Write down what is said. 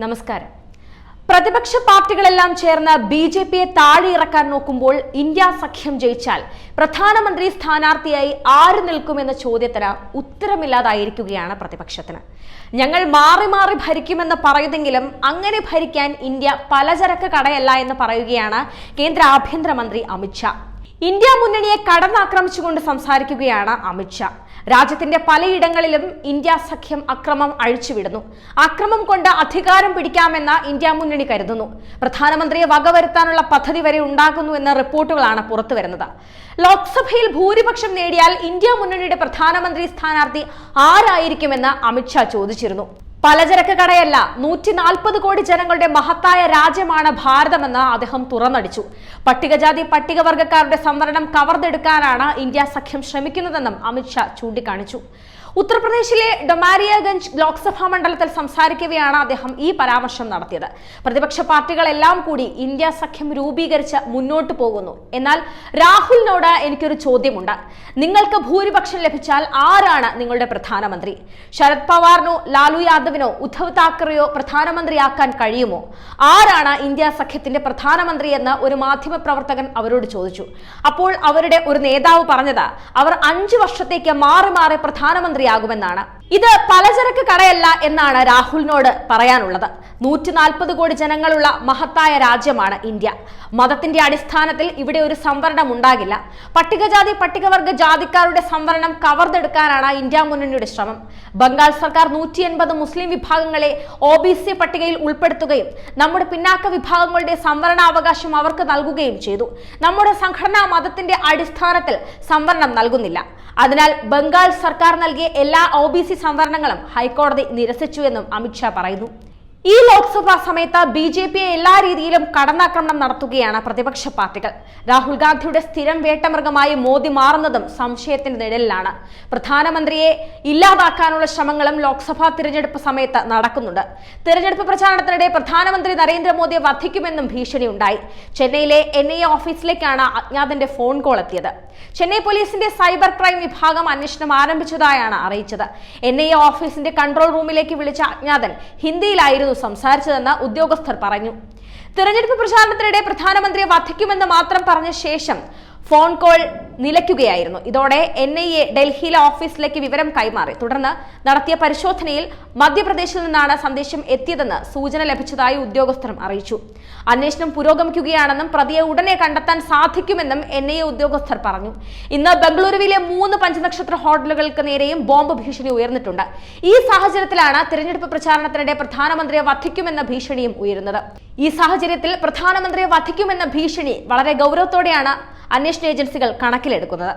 നമസ്കാരം. പ്രതിപക്ഷ പാർട്ടികളെല്ലാം ചേർന്ന് ബിജെപിയെ താഴെയിറക്കാൻ നോക്കുമ്പോൾ ഇന്ത്യ സഖ്യം ജയിച്ചാൽ പ്രധാനമന്ത്രി സ്ഥാനാർത്ഥിയായി ആര് നിൽക്കുമെന്ന ചോദ്യത്തിന് ഉത്തരമില്ലാതായിരിക്കുകയാണ് പ്രതിപക്ഷത്തിന്. ഞങ്ങൾ മാറി മാറി ഭരിക്കുമെന്ന് പറയുന്നെങ്കിലും അങ്ങനെ ഭരിക്കാൻ ഇന്ത്യ പലചരക്ക് കടയല്ല എന്ന് പറയുകയാണ് കേന്ദ്ര ആഭ്യന്തരമന്ത്രി അമിത്ഷാ. ഇന്ത്യ മുന്നണിയെ കടന്നാക്രമിച്ചുകൊണ്ട് സംസാരിക്കുകയാണ് അമിത്ഷാ. രാജ്യത്തിന്റെ പലയിടങ്ങളിലും ഇന്ത്യ സഖ്യം അക്രമം അഴിച്ചുവിടുന്നു. അക്രമം കൊണ്ട് അധികാരം പിടിക്കാമെന്ന് ഇന്ത്യ മുന്നണി കരുതുന്നു. പ്രധാനമന്ത്രിയെ വകവരുത്താനുള്ള പദ്ധതി വരെ ഉണ്ടാകുന്നു എന്ന റിപ്പോർട്ടുകളാണ് പുറത്തുവരുന്നത്. ലോക്സഭയിൽ ഭൂരിപക്ഷം നേടിയാൽ ഇന്ത്യ മുന്നണിയുടെ പ്രധാനമന്ത്രി സ്ഥാനാർത്ഥി ആരായിരിക്കുമെന്ന് അമിത്ഷാ ചോദിച്ചിരുന്നു. പലചരക്ക് കടയല്ല, 140 കോടി ജനങ്ങളുടെ മഹത്തായ രാജ്യമാണ് ഭാരതമെന്ന് അദ്ദേഹം തുറന്നടിച്ചു. പട്ടികജാതി പട്ടികവർഗക്കാരുടെ സംവരണം കവർന്നെടുക്കാനാണ് ഇന്ത്യ സഖ്യം ശ്രമിക്കുന്നതെന്നും അമിത്ഷാ ചൂണ്ടിക്കാണിച്ചു. ഉത്തർപ്രദേശിലെ ഡൊമാരിയഗഞ്ച് ലോക്സഭാ മണ്ഡലത്തിൽ സംസാരിക്കവെയാണ് അദ്ദേഹം ഈ പരാമർശം നടത്തിയത്. പ്രതിപക്ഷ പാർട്ടികളെല്ലാം കൂടി ഇന്ത്യ സഖ്യം രൂപീകരിച്ച് മുന്നോട്ട് പോകുന്നു. എന്നാൽ രാഹുലിനോട് എനിക്കൊരു ചോദ്യമുണ്ട്. നിങ്ങൾക്ക് ഭൂരിപക്ഷം ലഭിച്ചാൽ ആരാണ് നിങ്ങളുടെ പ്രധാനമന്ത്രി? ശരത് പവാറിനോ ലാലു യാദവിനോ ഉദ്ധവ് താക്കറെയോ പ്രധാനമന്ത്രിയാക്കാൻ കഴിയുമോ? ആരാണ് ഇന്ത്യ സഖ്യത്തിന്റെ പ്രധാനമന്ത്രി എന്ന് ഒരു മാധ്യമ പ്രവർത്തകൻ അവരോട് ചോദിച്ചു. അപ്പോൾ അവരുടെ ഒരു നേതാവ് പറഞ്ഞത് അവർ 5 വർഷത്തേക്ക് മാറി മാറി പ്രധാനമന്ത്രിയാകുമെന്നാണ്. ഇത് പലചരക്ക് കടയല്ല എന്നാണ് രാഹുലിനോട് പറയാനുള്ളത്. 140 കോടി ജനങ്ങളുള്ള മഹത്തായ രാജ്യമാണ് ഇന്ത്യ. മതത്തിന്റെ അടിസ്ഥാനത്തിൽ ഇവിടെ ഒരു സംവരണം ഉണ്ടാകില്ല. പട്ടികജാതി പട്ടികവർഗ ജാതിക്കാരുടെ സംവരണം കവർന്നെടുക്കാനാണ് ഇന്ത്യ മുന്നണിയുടെ ശ്രമം. ബംഗാൾ സർക്കാർ 180 മുസ്ലിം വിഭാഗങ്ങളെ OBC പട്ടികയിൽ ഉൾപ്പെടുത്തുകയും നമ്മുടെ പിന്നാക്ക വിഭാഗങ്ങളുടെ സംവരണാവകാശം അവർക്ക് നൽകുകയും ചെയ്തു. നമ്മുടെ സംഘടനാ മതത്തിന്റെ അടിസ്ഥാനത്തിൽ സംവരണം നൽകുന്നില്ല. അതിനാൽ ബംഗാൾ സർക്കാർ നൽകിയ എല്ലാ OBC സംവരണങ്ങളും ഹൈക്കോടതി നിരസിച്ചു എന്നും അമിത്ഷാ പറയുന്നു. ഈ ലോക്സഭാ സമയത്ത് ബിജെപിയെ എല്ലാ രീതിയിലും കടന്നാക്രമണം നടത്തുകയാണ് പ്രതിപക്ഷ പാർട്ടികൾ. രാഹുൽ ഗാന്ധിയുടെ സ്ഥിരം വേട്ടമൃഗമായി മോദി മാറുന്നതും സംശയത്തിന്റെ നിഴലിലാണ്. പ്രധാനമന്ത്രിയെ ഇല്ലാതാക്കാനുള്ള ശ്രമങ്ങളും ലോക്സഭാ തിരഞ്ഞെടുപ്പ് സമയത്ത് നടക്കുന്നുണ്ട്. തിരഞ്ഞെടുപ്പ് പ്രചാരണത്തിനിടെ പ്രധാനമന്ത്രി നരേന്ദ്രമോദിയെ വധിക്കുമെന്നും ഭീഷണിയുണ്ടായി. ചെന്നൈയിലെ NIA ഓഫീസിലേക്കാണ് അജ്ഞാതന്റെ ഫോൺ കോൾ എത്തിയത്. ചെന്നൈ പോലീസിന്റെ സൈബർ ക്രൈം വിഭാഗം അന്വേഷണം ആരംഭിച്ചതായാണ് അറിയിച്ചത്. NIA ഓഫീസിന്റെ കൺട്രോൾ റൂമിലേക്ക് വിളിച്ച അജ്ഞാതൻ ഹിന്ദിയിലായിരുന്നു സംസാരിച്ചതെന്ന് ഉദ്യോഗസ്ഥർ പറഞ്ഞു. തിരഞ്ഞെടുപ്പ് പ്രചാരണത്തിനിടെ പ്രധാനമന്ത്രിയെ വധിക്കുമെന്ന് മാത്രം പറഞ്ഞ ശേഷം ഫോൺ കോൾ നിലയ്ക്കുകയായിരുന്നു. ഇതോടെ NIA ഡൽഹിയിലെ ഓഫീസിലേക്ക് വിവരം കൈമാറി. തുടർന്ന് നടത്തിയ പരിശോധനയിൽ മധ്യപ്രദേശിൽ നിന്നാണ് സന്ദേശം എത്തിയതെന്ന് സൂചന ലഭിച്ചതായി ഉദ്യോഗസ്ഥർ അറിയിച്ചു. അന്വേഷണം പുരോഗമിക്കുകയാണെന്നും പ്രതിയെ ഉടനെ കണ്ടെത്താൻ സാധിക്കുമെന്നും NIA ഉദ്യോഗസ്ഥർ പറഞ്ഞു. ഇന്ന് ബംഗളൂരുവിലെ 3 പഞ്ചനക്ഷത്ര ഹോട്ടലുകൾക്ക് നേരെയും ബോംബ് ഭീഷണി ഉയർന്നിട്ടുണ്ട്. ഈ സാഹചര്യത്തിലാണ് തിരഞ്ഞെടുപ്പ് പ്രചാരണത്തിനിടെ പ്രധാനമന്ത്രിയെ വധിക്കുമെന്ന ഭീഷണിയും ഉയരുന്നത്. ഈ സാഹചര്യത്തിൽ പ്രധാനമന്ത്രിയെ വധിക്കുമെന്ന ഭീഷണി വളരെ ഗൗരവത്തോടെയാണ് അന്വേഷണ ഏജൻസികൾ കണക്കിലെടുക്കുന്നത്.